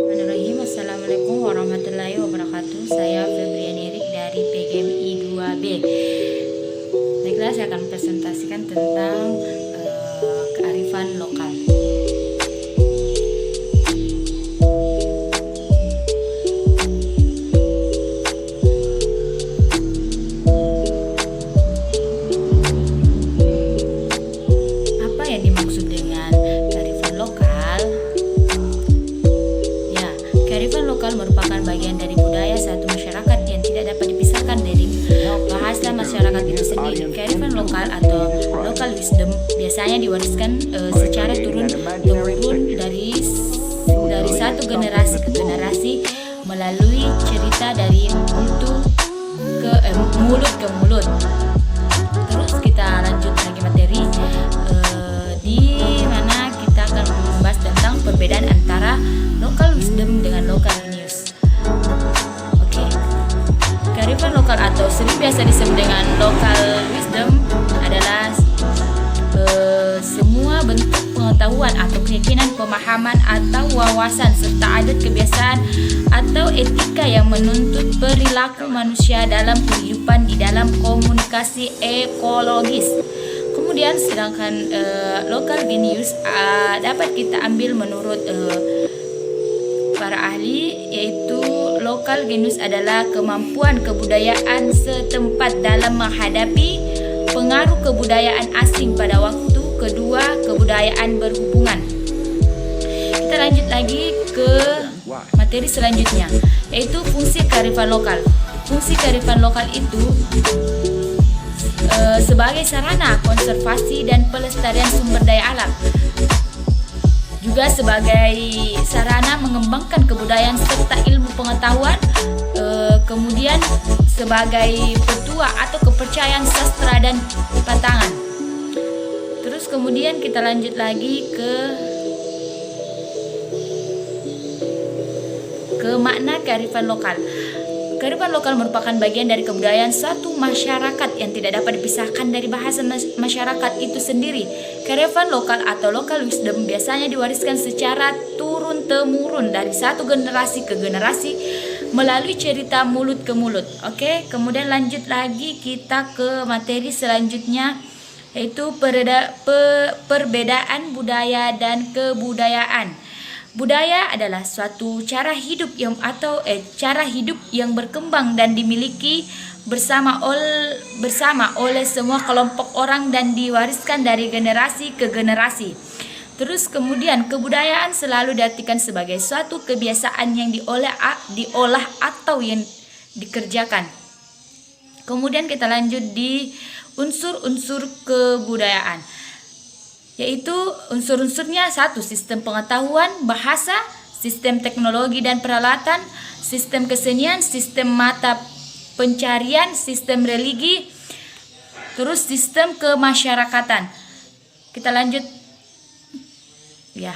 Bismillahirrahmanirrahim. Assalamualaikum warahmatullahi wabarakatuh. Saya Febrian Erik dari PGMI 2B. Baiklah, saya akan presentasikan tentang kearifan lokal. Apa yang dimaksud dengan kearifan lokal? Kearifan lokal merupakan bagian dari budaya satu masyarakat yang tidak dapat dipisahkan dari bahasa masyarakat itu sendiri. Kearifan lokal atau local wisdom biasanya diwariskan secara turun-temurun dari satu generasi ke generasi melalui cerita dari mulut ke mulut. Terus kita lanjut lagi materi di mana kita akan membahas tentang perbedaan antara local wisdom dengan local genius. Oke. Kearifan lokal atau sering biasa disebut dengan local wisdom adalah semua bentuk pengetahuan atau keyakinan, pemahaman atau wawasan serta adat, kebiasaan atau etika yang menuntut perilaku manusia dalam kehidupan di dalam komunikasi ekologis. Kemudian sedangkan local genius dapat kita ambil menurut para ahli, yaitu local genius adalah kemampuan kebudayaan setempat dalam menghadapi pengaruh kebudayaan asing pada waktu kedua kebudayaan berhubungan. Kita lanjut lagi ke materi selanjutnya, yaitu fungsi kearifan lokal. Fungsi kearifan lokal itu sebagai sarana konservasi dan pelestarian sumber daya alam, juga sebagai sarana mengembangkan kebudayaan serta ilmu pengetahuan, kemudian sebagai petua atau kepercayaan sastra dan patangan. Terus kemudian kita lanjut lagi ke makna kearifan lokal. Kearifan lokal merupakan bagian dari kebudayaan suatu masyarakat yang tidak dapat dipisahkan dari bahasa masyarakat itu sendiri. Kearifan lokal atau local wisdom biasanya diwariskan secara turun-temurun dari satu generasi ke generasi melalui cerita mulut ke mulut. Oke, kemudian lanjut lagi kita ke materi selanjutnya, yaitu perbedaan budaya dan kebudayaan. Budaya adalah suatu cara hidup yang berkembang dan dimiliki bersama oleh semua kelompok orang dan diwariskan dari generasi ke generasi. Terus kemudian kebudayaan selalu diartikan sebagai suatu kebiasaan yang diolah atau yang dikerjakan. Kemudian kita lanjut di unsur-unsur kebudayaan, yaitu unsur-unsurnya: 1. Sistem pengetahuan, bahasa, sistem teknologi dan peralatan, sistem kesenian, sistem mata pencarian, sistem religi, terus sistem kemasyarakatan. Kita lanjut ya.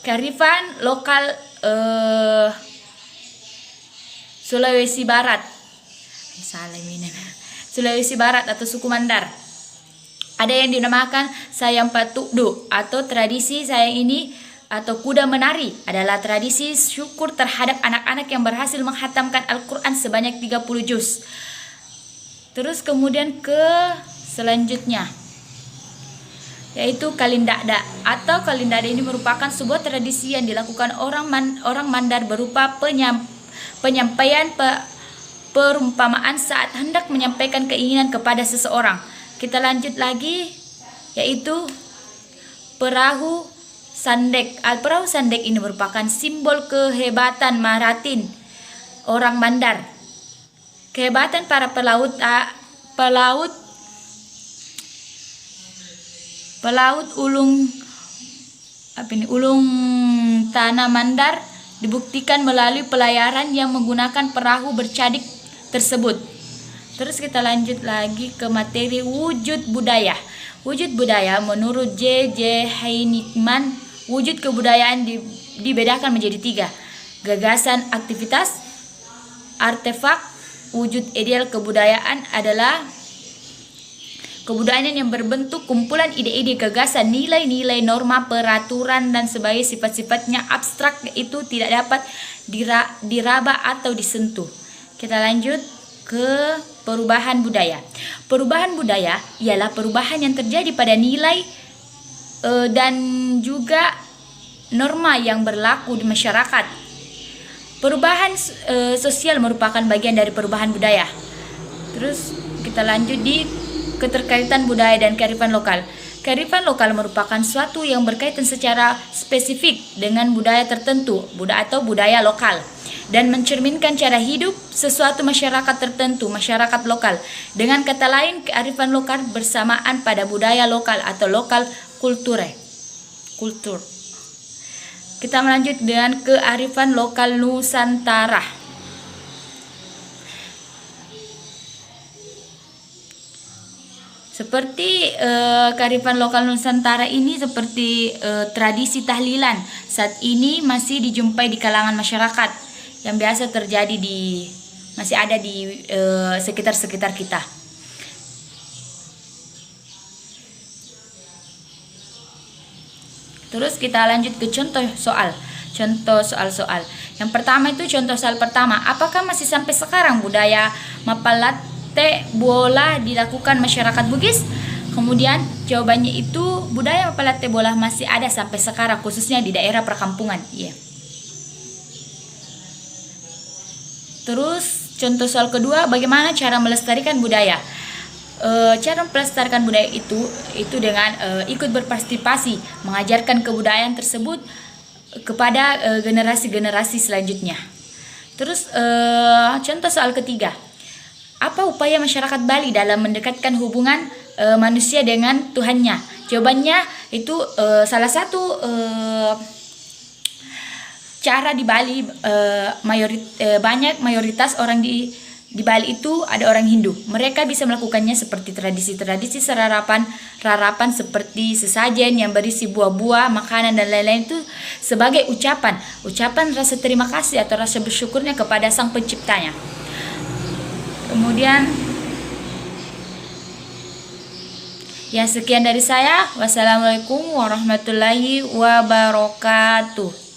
Kearifan lokal Sulawesi Barat. Sulawesi Barat atau suku Mandar. Ada yang dinamakan sayang patukdo atau tradisi sayang ini atau kuda menari, adalah tradisi syukur terhadap anak-anak yang berhasil menghatamkan Al-Quran sebanyak 30 juz. Terus kemudian ke selanjutnya, yaitu kalindada atau kalindada ini merupakan sebuah tradisi yang dilakukan orang Mandar berupa penyampaian perumpamaan saat hendak menyampaikan keinginan kepada seseorang. Kita lanjut lagi, yaitu perahu sandek. Perahu sandek ini merupakan simbol kehebatan maratin orang Mandar. Kehebatan para pelaut ulung tanah Mandar dibuktikan melalui pelayaran yang menggunakan perahu bercadik tersebut. Terus kita lanjut lagi ke materi wujud budaya. Wujud budaya menurut J.J. Heinikman, wujud kebudayaan dibedakan menjadi 3. Gagasan, aktivitas, artefak. Wujud ideal kebudayaan adalah Kebudayaan yang berbentuk kumpulan ide-ide, gagasan, nilai-nilai, norma, peraturan, dan sebagai sifat-sifatnya abstrak itu tidak dapat diraba atau disentuh. Kita lanjut ke perubahan budaya. Perubahan budaya ialah perubahan yang terjadi pada nilai dan juga norma yang berlaku di masyarakat. Perubahan sosial merupakan bagian dari perubahan budaya. Terus kita lanjut di keterkaitan budaya dan kearifan lokal. Kearifan lokal merupakan suatu yang berkaitan secara spesifik dengan budaya tertentu, budaya lokal, dan mencerminkan cara hidup sesuatu masyarakat tertentu, masyarakat lokal. Dengan kata lain, kearifan lokal bersamaan pada budaya lokal atau lokal kultur. Kita melanjut dengan kearifan lokal Nusantara. Seperti kearifan lokal Nusantara ini seperti tradisi tahlilan saat ini masih dijumpai di kalangan masyarakat yang biasa terjadi masih ada di sekitar-sekitar kita. Terus kita lanjut ke contoh soal. Yang pertama itu contoh soal pertama. Apakah masih sampai sekarang budaya Mapalate bola dilakukan masyarakat Bugis? Kemudian jawabannya itu budaya Mapalate bola masih ada sampai sekarang, khususnya di daerah perkampungan. Iya. Terus contoh soal kedua, bagaimana cara melestarikan budaya? Cara melestarikan budaya itu dengan ikut berpartisipasi, mengajarkan kebudayaan tersebut kepada generasi-generasi selanjutnya. Terus contoh soal ketiga, apa upaya masyarakat Bali dalam mendekatkan hubungan manusia dengan Tuhannya? Jawabannya itu salah satu cara di Bali, mayoritas orang di Bali itu ada orang Hindu. Mereka bisa melakukannya seperti tradisi-tradisi rarapan seperti sesajen yang berisi buah-buah, makanan dan lain-lain itu sebagai ucapan rasa terima kasih atau rasa bersyukurnya kepada Sang Penciptanya. Kemudian ya, sekian dari saya. Wassalamualaikum warahmatullahi wabarakatuh.